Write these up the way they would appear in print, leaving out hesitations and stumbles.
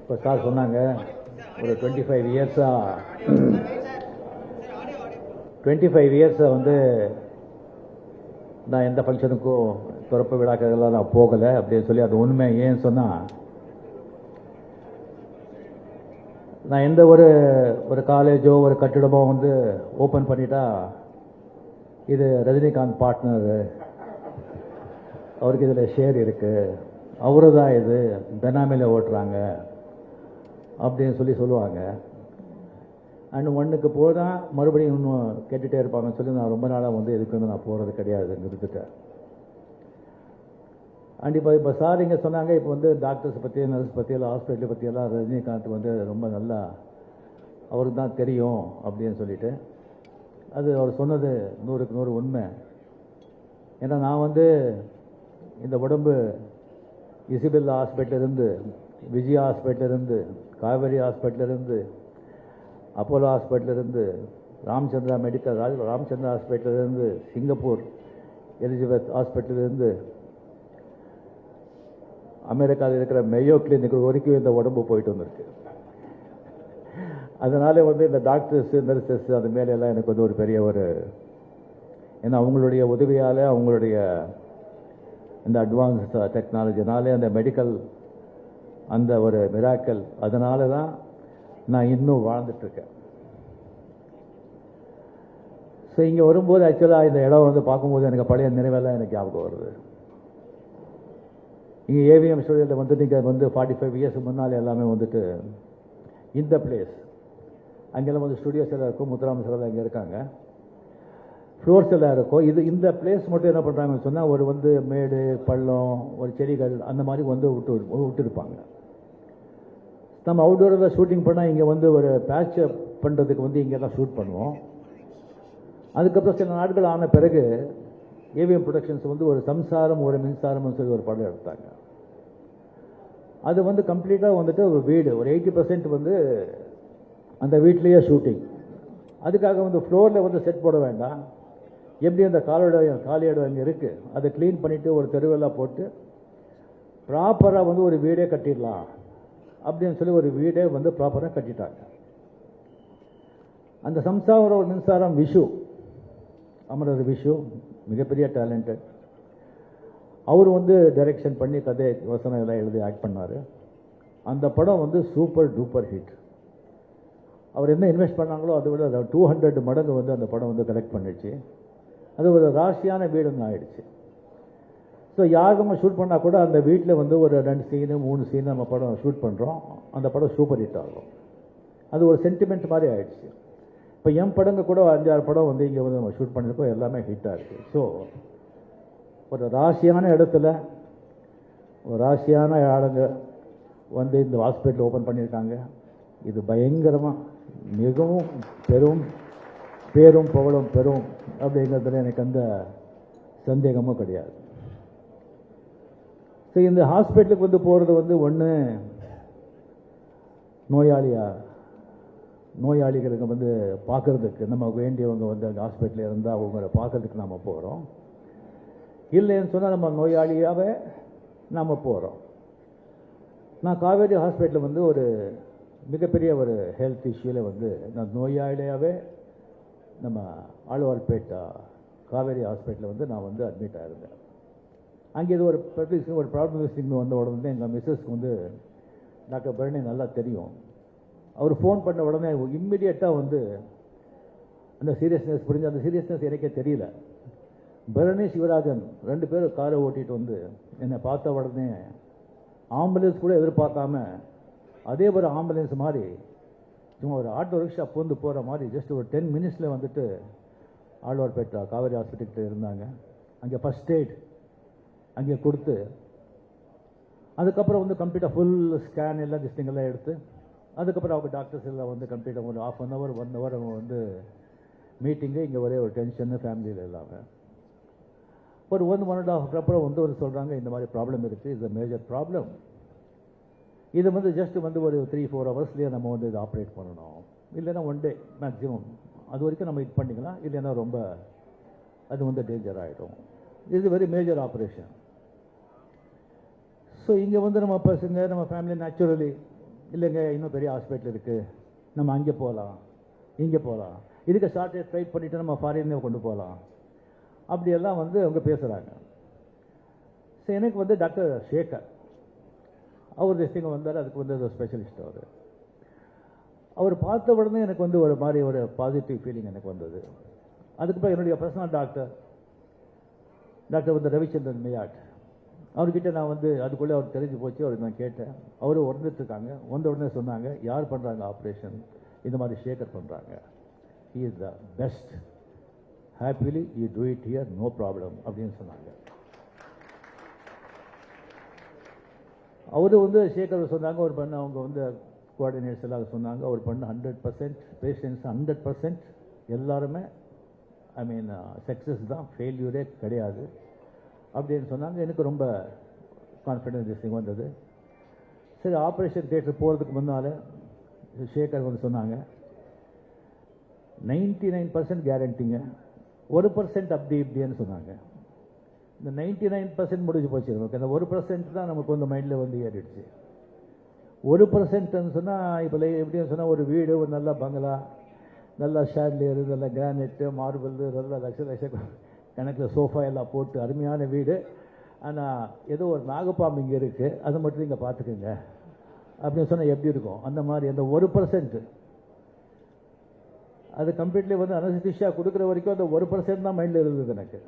இப்போ சார் சொன்னாங்க ஒரு 25 இயர்ஸாக வந்து நான் எந்த ஃபங்க்ஷனுக்கும் திறப்பு விழாக்கெல்லாம் நான் போகலை அப்படின்னு சொல்லி அது உண்மை. ஏன்னு சொன்னால் நான் எந்த ஒரு காலேஜோ ஒரு கட்டிடமோ வந்து ஓப்பன் பண்ணிட்டா இது ரஜினிகாந்த் பார்ட்னர், அவருக்கு இதில் ஷேர் இருக்குது, அவரு தான் இது பெனாமியில் ஓட்டுறாங்க அப்படின்னு சொல்லுவாங்க. அண்ட் ஒன்றுக்கு போதான் மறுபடியும் இன்னும் கேட்டுகிட்டே இருப்பாங்கன்னு சொல்லி நான் ரொம்ப நாளாக வந்து இதுக்கு வந்து நான் போகிறது கிடையாது, நிறுத்திட்டேன். அண்ட் இப்போ சார் இங்கே சொன்னாங்க, இப்போ வந்து டாக்டர்ஸ் பற்றி, நர்ஸ் பற்றி எல்லாம், ஹாஸ்பிட்டலை பற்றியெல்லாம் ரஜினிகாந்த் வந்து ரொம்ப நல்லா அவருக்கு தான் தெரியும் அப்படின்னு சொல்லிட்டு, அது அவர் சொன்னது 100க்கு 100 உண்மை. ஏன்னா நான் வந்து இந்த உடம்பு இசிபெல்லா ஹாஸ்பிட்டலிருந்து, விஜயா ஹாஸ்பிட்டலிருந்து, காவேரி ஹாஸ்பிட்டலிருந்து, அப்போலோ ஹாஸ்பிட்டலிருந்து, ராமச்சந்திரா மெடிக்கல் ராமச்சந்திரா ஹாஸ்பிட்டலிருந்து, சிங்கப்பூர் எலிஜபெத் ஹாஸ்பிட்டலிருந்து, அமெரிக்காவில் இருக்கிற மெயோ கிளினிக் வரைக்கும் இந்த உடம்பு போயிட்டு வந்திருக்கு. அதனால வந்து இந்த டாக்டர்ஸ், நர்சஸ் அது மேலெல்லாம் எனக்கு வந்து ஒரு பெரிய ஏன்னா அவங்களுடைய உதவியால், அவங்களுடைய இந்த அட்வான்ஸ் டெக்னாலஜினாலே, அந்த மெடிக்கல் அந்த ஒரு மிராக்கல், அதனால தான் நான் இன்னும் வாழ்ந்துட்டுருக்கேன். ஸோ இங்கே வரும்போது ஆக்சுவலாக இந்த இடம் வந்து பார்க்கும்போது எனக்கு பழைய நினைவெல்லாம் எனக்கு ஞாபகம் வருது. இங்கே ஏவிஎம் ஸ்டுடியோவில் வந்து நீங்கள் வந்து 45 இயர்ஸ் முன்னால் எல்லாமே வந்துட்டு இந்த பிளேஸ், அங்கெல்லாம் வந்து ஸ்டுடியோஸ் எல்லாம் இருக்கும், முத்துராம சார் இங்கே இருக்காங்க, ஃப்ளோர்ஸ் எல்லாம் இருக்கும். இந்த பிளேஸ் மட்டும் என்ன பண்ணுறாங்கன்னு சொன்னால் ஒரு வந்து மேடு பள்ளம், ஒரு செடிகள் அந்த மாதிரி வந்து விட்டுருப்பாங்க. நம்ம அவுட்டோரில் ஷூட்டிங் பண்ணால் இங்கே வந்து ஒரு பேட்ச் பண்ணுறதுக்கு வந்து இங்கெல்லாம் ஷூட் பண்ணுவோம். அதுக்கப்புறம் சில நாட்கள் ஆன பிறகு ஏவிஎம் ப்ரொடக்ஷன்ஸ் வந்து ஒரு சம்சாரம் ஒரு மின்சாரம்னு சொல்லி ஒரு படம் எடுத்தாங்க. அது வந்து கம்ப்ளீட்டாக வந்துட்டு ஒரு வீடு, ஒரு 80% வந்து அந்த வீட்லேயே ஷூட்டிங். அதுக்காக வந்து ஃப்ளோரில் வந்து செட் போட வேண்டாம், எப்படி அந்த காலி இடம் இங்கே இருக்குது அதை க்ளீன் பண்ணிவிட்டு ஒரு தெருவெல்லாம் போட்டு ப்ராப்பராக வந்து ஒரு வீடே கட்டிடலாம் அப்படின்னு சொல்லி ஒரு வீடே வந்து ப்ராப்பராக கட்டிட்டாங்க. அந்த சம்சாரம் ஒரு மின்சாரம் விஷு, அமரர் விஷு மிகப்பெரிய டேலண்டட். அவர் வந்து டைரக்ஷன் பண்ணி கதை வசனம் எல்லாம் எழுதி ஆக்ட் பண்ணார். அந்த படம் வந்து சூப்பர் டூப்பர் ஹிட். அவர் என்ன இன்வெஸ்ட் பண்ணாங்களோ அதை விட 200 மடங்கு வந்து அந்த படம் வந்து கலெக்ட் பண்ணிடுச்சு. அது ஒரு ராசியான வீடுன்னு ஆயிடுச்சு. ஸோ யார் நம்ம ஷூட் பண்ணால் கூட அந்த வீட்டில் வந்து ஒரு 2 சீனு 3 சீனு நம்ம படம் ஷூட் பண்ணுறோம், அந்த படம் சூப்பர் ஹிட் ஆகும். அது ஒரு சென்டிமெண்ட் மாதிரி ஆயிடுச்சு. இப்போ என் படங்க கூட 5-6 படம் வந்து இங்கே வந்து நம்ம ஷூட் பண்ணியிருக்கோம், எல்லாமே ஹிட்டாக இருக்குது. ஸோ ஒரு ராசியான இடத்துல ஒரு ராசியான ஆளுங்க வந்து இந்த ஹாஸ்பிட்டல் ஓப்பன் பண்ணியிருக்காங்க. இது பயங்கரமாக மிகவும் பேரும் புகழும் பெறும் அப்படிங்கிறதுல எனக்கு அந்த சந்தேகமும் கிடையாது. ஸோ இந்த ஹாஸ்பிட்டலுக்கு வந்து போகிறது வந்து ஒன்று நோயாளிகளுக்கு வந்து பார்க்குறதுக்கு நம்ம வேண்டியவங்க வந்து அந்த ஹாஸ்பிட்டலில் இருந்தால் அவங்கள பார்க்குறதுக்கு நம்ம போகிறோம். இல்லைன்னு சொன்னால் நம்ம நோயாளியாகவே நாம் போகிறோம். நான் காவேரி ஹாஸ்பிட்டலில் வந்து ஒரு மிகப்பெரிய ஒரு ஹெல்த் இஷ்யூவில் வந்து நான் நோயாளியாகவே நம்ம ஆழ்வார்பேட்டை காவேரி ஹாஸ்பிட்டலில் வந்து நான் வந்து அட்மிட் ஆகிருந்தேன். அங்கே இது ஒரு ப்ராப்ளம் வந்த உடனே எங்கள் மிஸ்ஸஸ்க்கு வந்து டாக்டர் பரணி நல்லா தெரியும். அவர் ஃபோன் பண்ண உடனே இம்மிடியட்டாக வந்து அந்த சீரியஸ்னஸ் புரிஞ்சு, அந்த சீரியஸ்னஸ் எனக்கே தெரியல. பரணி சிவராஜன் 2 பேரும் காரை ஓட்டிகிட்டு வந்து என்னை பார்த்த உடனே ஆம்புலன்ஸ் கூட எதிர்பார்க்காம அதே ஒரு ஆம்புலன்ஸ் மாதிரி சும்மா ஒரு ஆட்டோ ரிக்ஷா பூந்து போகிற மாதிரி ஜஸ்ட் ஒரு 10 மினிட்ஸில் வந்துட்டு ஆழ்வார்பேட்டை காவேரி ஹாஸ்பிட்டலில் இருந்தாங்க. அங்கே ஃபஸ்ட் எய்ட் அங்கே கொடுத்து அதுக்கப்புறம் வந்து கம்ப்ளீட்டாக ஃபுல் ஸ்கேன் எல்லாம் டிஸ்டிங்கெல்லாம் எடுத்து அதுக்கப்புறம் அவங்க டாக்டர்ஸ் எல்லாம் வந்து கம்ப்ளீட்டாக ஒரு 1/2 hour 1 hour அவங்க வந்து மீட்டிங்கு. இங்கே ஒரே ஒரு டென்ஷன்னு ஃபேமிலியில் இல்லாமல் ஒரு 1.5 அப்புறம் வந்து ஒரு சொல்கிறாங்க இந்த மாதிரி ப்ராப்ளம் இருக்குது, இது மேஜர் ப்ராப்ளம், இது வந்து ஜஸ்ட் வந்து ஒரு 3-4 ஹவர்ஸ்லேயே நம்ம வந்து இதை ஆப்ரேட் பண்ணணும், இல்லைன்னா 1 day மேக்ஸிமம், அது வரைக்கும் நம்ம இது பண்ணிக்கலாம், இல்லைன்னா ரொம்ப அது வந்து டேஞ்சர் ஆகிடும், இது வெரி மேஜர் ஆப்ரேஷன். ஸோ இங்கே வந்து நம்ம பசங்க நம்ம ஃபேமிலி நேச்சுரலி இல்லைங்க இன்னும் பெரிய ஹாஸ்பிட்டல் இருக்குது, நம்ம அங்கே போகலாம் இங்கே போகலாம், இதுக்கு ஷார்ட்டேஜ் ட்ரை பண்ணிவிட்டு நம்ம ஃபாரினே கொண்டு போகலாம், அப்படியெல்லாம் வந்து அவங்க பேசுகிறாங்க. ஸோ எனக்கு வந்து டாக்டர் சேகர் அவர் திஸ்டிங்க வந்தார். அதுக்கு வந்து ஒரு ஸ்பெஷலிஸ்ட் அவர் பார்த்த உடனே எனக்கு வந்து ஒரு மாதிரி ஒரு பாசிட்டிவ் ஃபீலிங் எனக்கு வந்தது. அதுக்கப்புறம் என்னுடைய பர்சனல் டாக்டர் வந்து ரவிச்சந்திரன் மியாட், அவர்கிட்ட நான் வந்து அதுக்குள்ளே அவர் தெரிஞ்சு போச்சு. அவருக்கு நான் கேட்டேன். அவரும் வந்துட்டுருக்காங்க. வந்த உடனே சொன்னாங்க, யார் பண்ணுறாங்க ஆப்ரேஷன்? இந்த மாதிரி சேகர் பண்ணுறாங்க. He is the best, happily you do it here, no problem அப்படின்னு சொன்னாங்க. அவரு வந்து சேகர் சொன்னாங்க, அவர் பண்ண அவங்க வந்து கோஆர்டினேட்டர்ஸ் எல்லாம் சொன்னாங்க, அவர் பண்ண 100% பேஷண்ட்ஸ் 100% எல்லாருமே ஐ மீன் சக்ஸஸ் தான், ஃபெயில்யூரே கிடையாது அப்படின்னு சொன்னாங்க. எனக்கு ரொம்ப கான்ஃபிடென்ஸ் வந்தது. சரி, ஆப்ரேஷன் தியேட்டர் போகிறதுக்கு முன்னால் சேகர் வந்து சொன்னாங்க, 99% கேரண்டிங்க, 1% அப்படி இப்படின்னு சொன்னாங்க. இந்த 99% முடிஞ்சு போச்சு நமக்கு. அந்த 1% தான் நமக்கு வந்து மைண்டில் வந்து ஏறிடுச்சு. 1%ன்னு சொன்னால் இப்போ எப்படின்னு சொன்னால் ஒரு வீடு, ஒரு நல்ல பங்களா, நல்லா ஷாட்லேயர், நல்ல கிரானைட்டு, மார்பிள், நல்ல லட்ச கணக்கில் சோஃபா எல்லாம் போட்டு அருமையான வீடு. ஆனால் ஏதோ ஒரு நாகப்பாம்பு இங்கே இருக்குது, அதை மட்டும் நீங்கள் பார்த்துக்குங்க அப்படின்னு சொன்னால் எப்படி இருக்கும்? அந்த மாதிரி அந்த 1% அது கம்ப்ளீட்லி வந்து அனஸ்தீசியா கொடுக்குற வரைக்கும் அந்த 1% தான் மைண்டில் இருந்தது எனக்கு.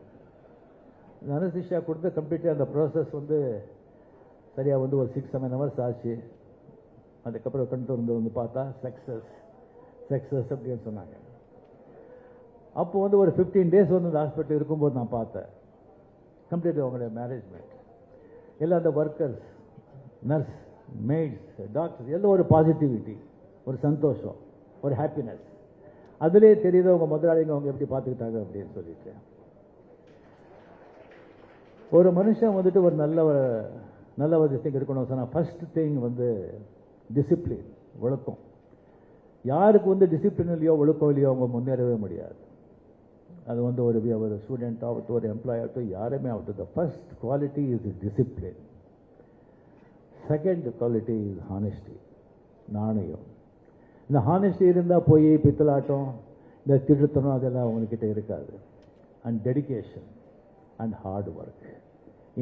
அந்த அனஸ்தீசியா கொடுத்து கம்ப்ளீட்லி அந்த ப்ராசஸ் வந்து சரியாக வந்து ஒரு 6-7 ஹவர்ஸ் ஆச்சு. அதுக்கப்புறம் கண்டு வந்து பார்த்தா சக்ஸஸ் அப்படின்னு சொன்னாங்க. அப்போ வந்து ஒரு 15 days வந்து அந்த ஹாஸ்பிட்டல் இருக்கும்போது நான் பார்த்தேன் கம்ப்ளீட் அவங்களுடைய மேனேஜ்மெண்ட் எல்லாம், அந்த ஒர்க்கர்ஸ், நர்ஸ், மெய்ட்ஸ், டாக்டர்ஸ் எல்லாம் ஒரு பாசிட்டிவிட்டி, ஒரு சந்தோஷம், ஒரு ஹாப்பினஸ். அதிலே தெரியுது அவங்க முதலாளிங்க அவங்க எப்படி பார்த்துக்கிட்டாங்க அப்படின்னு சொல்லிட்டு. ஒரு மனுஷன் வந்துட்டு ஒரு நல்ல ஒரு திங் இருக்கணும் சொன்னால் ஃபர்ஸ்ட் திங் வந்து டிசிப்ளின், ஒழுக்கம். யாருக்கு வந்து டிசிப்ளின் இல்லையோ ஒழுக்கம் இல்லையோ அவங்க முன்னேறவே முடியாது. அது வந்து ஒரு ஸ்டூடெண்ட் ஆகட்டும், ஒரு எம்ப்ளாயி ஆகட்டும், யாருமே ஆகட்டும், the first quality is discipline. Second quality is honesty, நாணயம். இந்த ஹானெஸ்டி இருந்தால் போய் பித்தலாட்டம், இந்த திருத்தனம் அதெல்லாம் அவங்கக்கிட்ட இருக்காது. And dedication and hard work,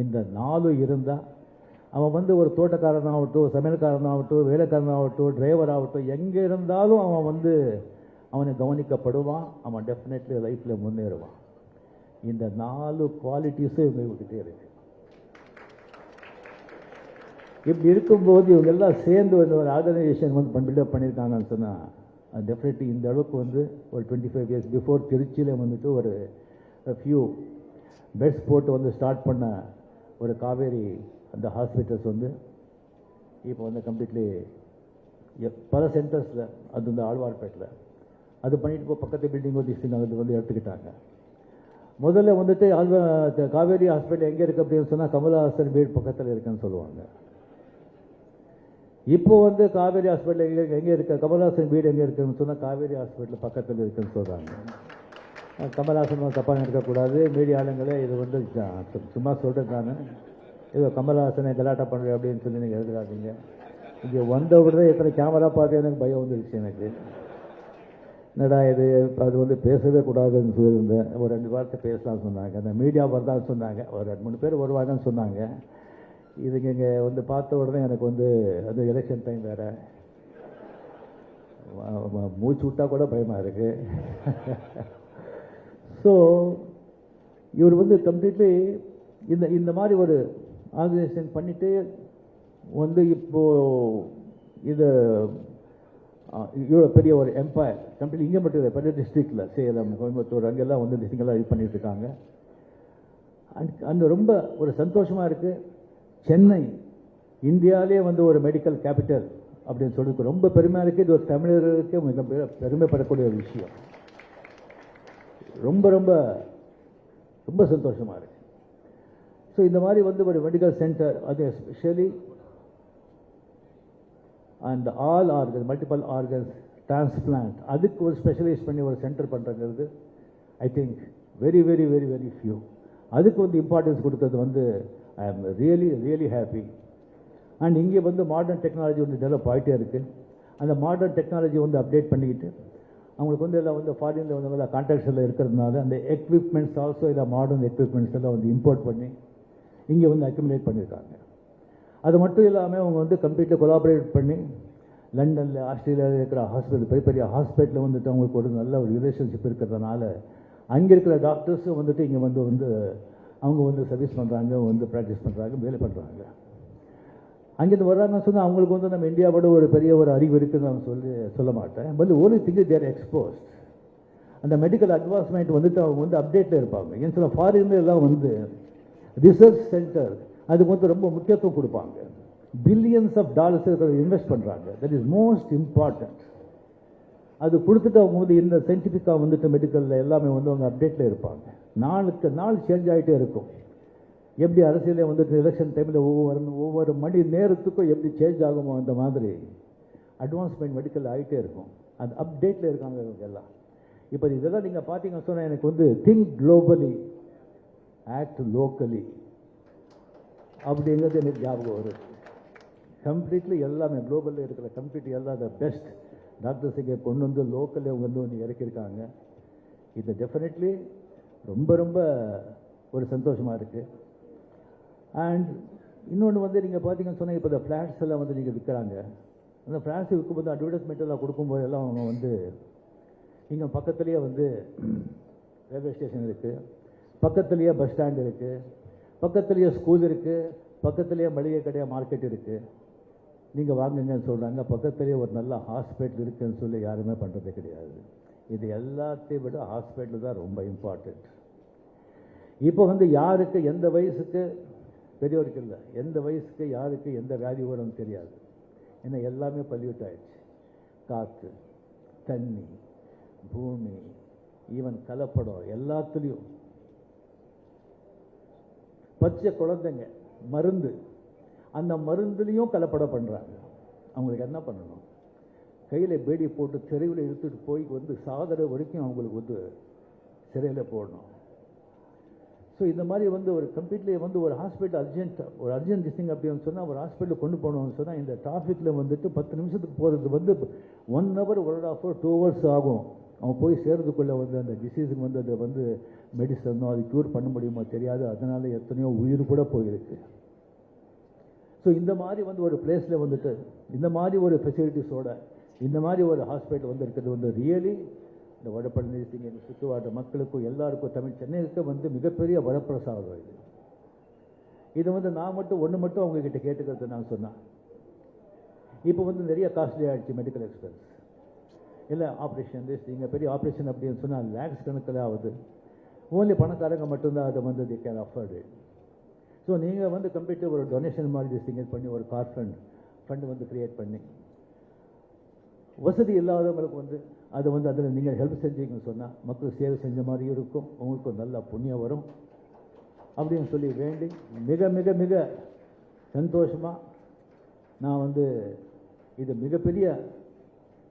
இந்த 4 இருந்தால் அவன் வந்து ஒரு தோட்டக்காரனாகட்டும், சமையல்காரனாகட்டும், வேலைக்காரனாகட்டும், டிரைவர் ஆகட்டும், எங்கே இருந்தாலும் அவன் வந்து அவனை கவனிக்கப்படுவான். அவன் டெஃபினெட்லி லைஃப்பில் முன்னேறுவான். இந்த 4 குவாலிட்டிஸும் இவங்ககிட்டே இருக்கு. இப்படி இருக்கும்போது இவங்க எல்லாம் சேர்ந்து வந்து ஒரு ஆர்கனைசேஷன் வந்து பில்டப் பண்ணியிருக்காங்கன்னு சொன்னால் டெஃபினெட்லி இந்த அளவுக்கு வந்து ஒரு 25 years பிஃபோர் திருச்சியில் வந்துட்டு ஒரு ஃபியூ பெட்ஸ் போட்டு வந்து ஸ்டார்ட் பண்ண ஒரு காவேரி அந்த ஹாஸ்பிட்டல்ஸ் வந்து இப்போ வந்து கம்ப்ளீட்லி பல சென்டர்ஸில், அது வந்து ஆழ்வார்பேட்டில் அது பண்ணிட்டு இப்போ பக்கத்து பில்டிங் வந்து அது வந்து எடுத்துக்கிட்டாங்க. முதல்ல வந்துட்டு காவேரி ஹாஸ்பிட்டல் எங்கே இருக்குது அப்படின்னு சொன்னால் கமலஹாசன் வீடு பக்கத்தில் இருக்குன்னு சொல்லுவாங்க. இப்போ வந்து காவேரி ஹாஸ்பிட்டல் எங்கே இருக்கு, கமலஹாசன் வீடு எங்கே இருக்குன்னு சொன்னால் காவேரி ஹாஸ்பிட்டல் பக்கத்தில் இருக்குன்னு சொல்கிறாங்க. கமலஹாசன் தப்பாக இருக்கக்கூடாது, மீடியா ஆளுங்களே இது வந்து சும்மா சொல்கிறது நான், ஏதோ கமலஹாசனை கலாட்டா பண்ணுறேன் அப்படின்னு சொல்லி நீங்கள் எழுதுறாதீங்க. இங்கே வந்த உடனே எத்தனை கேமரா பார்த்து எனக்கு பயம் வந்துருச்சு எனக்கு. என்னடா இது, அது வந்து பேசவே கூடாதுன்னு சொல்லியிருந்தேன். ஒரு 2 வார்த்தை பேசலாம்னு சொன்னாங்க. அந்த மீடியா வரதான்னு சொன்னாங்க. ஒரு 2-3 பேர் வருவாங்கன்னு சொன்னாங்க. இதுங்க இங்கே வந்து பார்த்த உடனே எனக்கு வந்து அது எலெக்ஷன் டைம் வேறு, மூச்சு விட்டா கூட பயமாக இருக்குது. ஸோ இவர் வந்து கம்ப்ளீட்லி இந்த மாதிரி ஒரு ஆர்கனைசேஷன் பண்ணிட்டு வந்து இப்போது இது இவ்வளோ பெரிய ஒரு எம்பையர் கம்ப்ளீட் இங்கே மட்டும் இல்லை, பெரிய டிஸ்ட்ரிக்டில் சேலம், கோயம்புத்தூர் அங்கெல்லாம் வந்து டிஸ்ட்ரிக்டெல்லாம் இது பண்ணிட்டு இருக்காங்க. அந்த ரொம்ப ஒரு சந்தோஷமாக இருக்குது. சென்னை இந்தியாவிலே வந்து ஒரு மெடிக்கல் கேபிட்டல் அப்படின்னு சொல்லிட்டு ரொம்ப பெருமையாக இருக்குது. இது ஒரு தமிழர்களுக்கு மிக பெருமைப்படக்கூடிய ஒரு விஷயம். ரொம்ப ரொம்ப ரொம்ப சந்தோஷமாக இருக்குது. ஸோ இந்த மாதிரி வந்து ஒரு மெடிக்கல் சென்டர், அது especially and all organs, multiple organs transplant, அதுக்கு ஒரு ஸ்பெஷலைஸ் பண்ணி ஒரு சென்டர் பண்ணுறது I think very very very very few. அதுக்கு வந்து இம்பார்ட்டன்ஸ் கொடுக்கறது வந்து ஐ am really really happy. And இங்கே வந்து மாடர்ன் டெக்னாலஜி வந்து டெவலப் ஆகிட்டே இருக்குது. அந்த மாடர்ன் டெக்னாலஜி வந்து அப்டேட் பண்ணிக்கிட்டு அவங்களுக்கு வந்து எல்லாம் வந்து ஃபாரினில் வந்து கான்ட்ராக்ட்ஸ் எல்லாம் இருக்கிறதுனால அந்த எக்யூப்மெண்ட்ஸ் ஆல்சோ இல்லை மாடர்ன் எக்யூப்மெண்ட்ஸ் எல்லாம் வந்து இம்போர்ட் பண்ணி இங்கே வந்து அக்யூமுலேட் பண்ணியிருக்காங்க. அது மட்டும் இல்லாமல் அவங்க வந்து கம்ப்ளீட்டாக கொலாபரேட் பண்ணி லண்டனில் ஆஸ்திரேலியாவில் இருக்கிற ஹாஸ்பிட்டல் பெரிய பெரிய ஹாஸ்பிட்டலில் வந்துட்டு அவங்களுக்கு ஒரு நல்ல ஒரு ரிலேஷன்ஷிப் இருக்கிறதுனால அங்கே இருக்கிற டாக்டர்ஸும் வந்துட்டு இங்கே வந்து அவங்க வந்து சர்வீஸ் பண்ணுறாங்க, வந்து ப்ராக்டிஸ் பண்ணுறாங்க, வேலை பண்ணுறாங்க. அங்கேருந்து வர்றாங்கன்னு சொன்னால் அவங்களுக்கு வந்து நம்ம இந்தியாவோட ஒரு பெரிய ஒரு அறிவு இருக்குதுன்னு நான் சொல்ல மாட்டேன். But only thing they're exposed. அந்த மெடிக்கல் அட்வான்ஸ்மெண்ட் வந்துட்டு அவங்க வந்து அப்டேட்டில் இருப்பாங்க. ஏன்னு சொன்னால் ஃபாரின்ல எல்லாம் வந்து ரிசர்ச் சென்டர் அதுக்கு வந்து ரொம்ப முக்கியத்துவம் கொடுப்பாங்க. பில்லியன்ஸ் ஆஃப் டாலர்ஸ் இன்வெஸ்ட் பண்ணுறாங்க. That is most important. அது கொடுத்துட்டு அவங்க வந்து இந்த சயின்டிஃபிக்காக வந்துட்டு மெடிக்கலில் எல்லாமே வந்து அவங்க அப்டேட்டில் இருப்பாங்க. நாளுக்கு நாள் சேஞ்ச் ஆகிட்டே இருக்கும். எப்படி அரசியலே வந்துட்டு எலெக்ஷன் டைமில் ஒவ்வொரு மணி நேரத்துக்கும் எப்படி சேஞ்ச் ஆகுமோ அந்த மாதிரி அட்வான்ஸ்மெண்ட் மெடிக்கல் ஆகிட்டே இருக்கும். அது அப்டேட்டில் இருக்காங்க இவங்க எல்லாம். இப்போ இதெல்லாம் நீங்கள் பார்த்தீங்கன்னு சொன்னால் எனக்கு வந்து திங்க் குளோபலி ஆக்ட் லோக்கலி அப்படிங்கிறது எனக்கு ஞாபகம் வரும். கம்ப்ளீட்லி எல்லாமே குளோபலில் இருக்கிற கம்ப்ளீட் எல்லாம் த பெஸ்ட் டாக்டர்ஸ் இங்கே கொண்டு வந்து லோக்கலில் வந்து இறக்கியிருக்காங்க. இது டெஃபினெட்லி ரொம்ப ரொம்ப ஒரு சந்தோஷமாக இருக்குது. அண்ட் இன்னொன்று வந்து நீங்கள் பார்த்தீங்கன்னு சொன்னால் இப்போ இந்த ஃப்ளாட்ஸ் எல்லாம் வந்து நீங்கள் விற்கிறாங்க. அந்த ஃப்ளாட்ஸ் விற்கும்போது அட்வர்டைஸ்மெண்ட் எல்லாம் கொடுக்கும்போது எல்லாம் அவங்க வந்து இங்கே பக்கத்துலேயே வந்து ரயில்வே ஸ்டேஷன் இருக்குது, பக்கத்துலேயே பஸ் ஸ்டாண்ட் இருக்குது, பக்கத்துலேயே ஸ்கூல் இருக்குது, பக்கத்துலேயே மளிகை கடையாக மார்க்கெட் இருக்குது. நீங்கள் வாங்குங்கன்னு சொல்கிறாங்க. பக்கத்துலேயே ஒரு நல்ல ஹாஸ்பிட்டல் இருக்குதுன்னு சொல்லி யாருமே பண்ணுறது கிடையாது. இது எல்லாத்தையும் விட ஹாஸ்பிட்டல் தான் ரொம்ப இம்பார்ட்டண்ட். இப்போ வந்து யாருக்கு எந்த வயசுக்கு பெரியவருக்கு இல்லை, எந்த வயசுக்கு யாருக்கு எந்த வியாதி வரும்னு தெரியாது. ஏன்னா எல்லாமே பல்யூட் ஆயிடுச்சு. காற்று, தண்ணி, பூமி, ஈவன் கலப்படம் எல்லாத்துலேயும். பச்சை குழந்தைங்க மருந்து, அந்த மருந்துலேயும் கலப்படம் பண்ணுறாங்க. அவங்களுக்கு என்ன பண்ணணும்? கையில் பேடி போட்டு தெருவில் இழுத்துட்டு போய் வந்து சாதனை வரைக்கும் அவங்களுக்கு வந்து சிறையில் போடணும். ஸோ இந்த மாதிரி வந்து ஒரு கம்ப்ளீட்லி வந்து ஒரு ஹாஸ்பிட்டல் அர்ஜென்ட் திங் அப்படின்னு சொன்னால் ஒரு ஹாஸ்பிட்டல் கொண்டு போகணும்னு சொன்னால் இந்த டிராஃபிக்கில் வந்துட்டு 10 நிமிஷத்துக்கு போகிறது வந்து 1 hour 1.5 hour 2 hours ஆகும். அவன் போய் சேர்றதுக்குள்ளே வந்து அந்த டிசீஸுக்கு வந்து அதை வந்து மெடிசனோ அது க்யூர் பண்ண முடியுமோ தெரியாது. அதனால எத்தனையோ உயிர் கூட போயிருக்கு. ஸோ இந்த மாதிரி வந்து ஒரு பிளேஸில் வந்துட்டு இந்த மாதிரி ஒரு ஃபெசிலிட்டிஸோட இந்த மாதிரி ஒரு ஹாஸ்பிட்டல் வந்து இருக்கிறது வந்து ரியலி இந்த வடபழனி சுற்றுவாட்ட மக்களுக்கும் எல்லாருக்கும் தமிழ் சென்னைக்கு வந்து மிகப்பெரிய வரப்பிரசாதம் இது. இது வந்து நான் மட்டும் அவங்கக்கிட்ட கேட்டுக்கிறது நான் சொன்னேன். இப்போ வந்து நிறைய காஸ்ட்லி ஆகிடுச்சு மெடிக்கல் எக்ஸ்பென்ஸ். இல்லை ஆப்ரேஷன் இங்கே பெரிய ஆப்ரேஷன் அப்படின்னு சொன்னால் லேக்ஸ் கணக்கில் ஆகுது. ஓன்லி பணக்காரங்க மட்டும்தான் அதை வந்து தி கேன் அஃபோர்டு. ஸோ நீங்கள் வந்து கம்ப்ளீட்டாக ஒரு டொனேஷன் மாதிரி திங்க் பண்ணி ஒரு கார் ஃபண்டு வந்து க்ரியேட் பண்ணி வசதி இல்லாதவங்களுக்கு வந்து அது வந்து அதில் நீங்கள் ஹெல்ப் செஞ்சீங்கன்னு சொன்னால் மக்கள் சேவை செஞ்ச மாதிரி இருக்கும், உங்களுக்கு நல்ல புண்ணியம் வரும் அப்படின்னு சொல்லி வேண்டி மிக மிக மிக சந்தோஷமாக நான் வந்து இது மிகப்பெரிய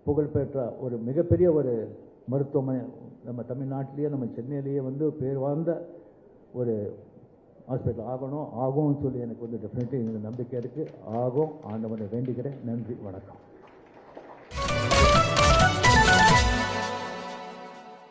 புகழ்பெற்ற ஒரு மிகப்பெரிய ஒரு மருத்துவமனை நம்ம தமிழ்நாட்டிலேயே நம்ம சென்னையிலேயே வந்து பேர் வாழ்ந்த ஒரு ஹாஸ்பிட்டல் ஆகும்னு சொல்லி எனக்கு வந்து டெஃபினெட்லி எனக்கு நம்பிக்கை இருக்குது. ஆகும். ஆண்டவனை வேண்டிக்கிறேன். நன்றி, வணக்கம்.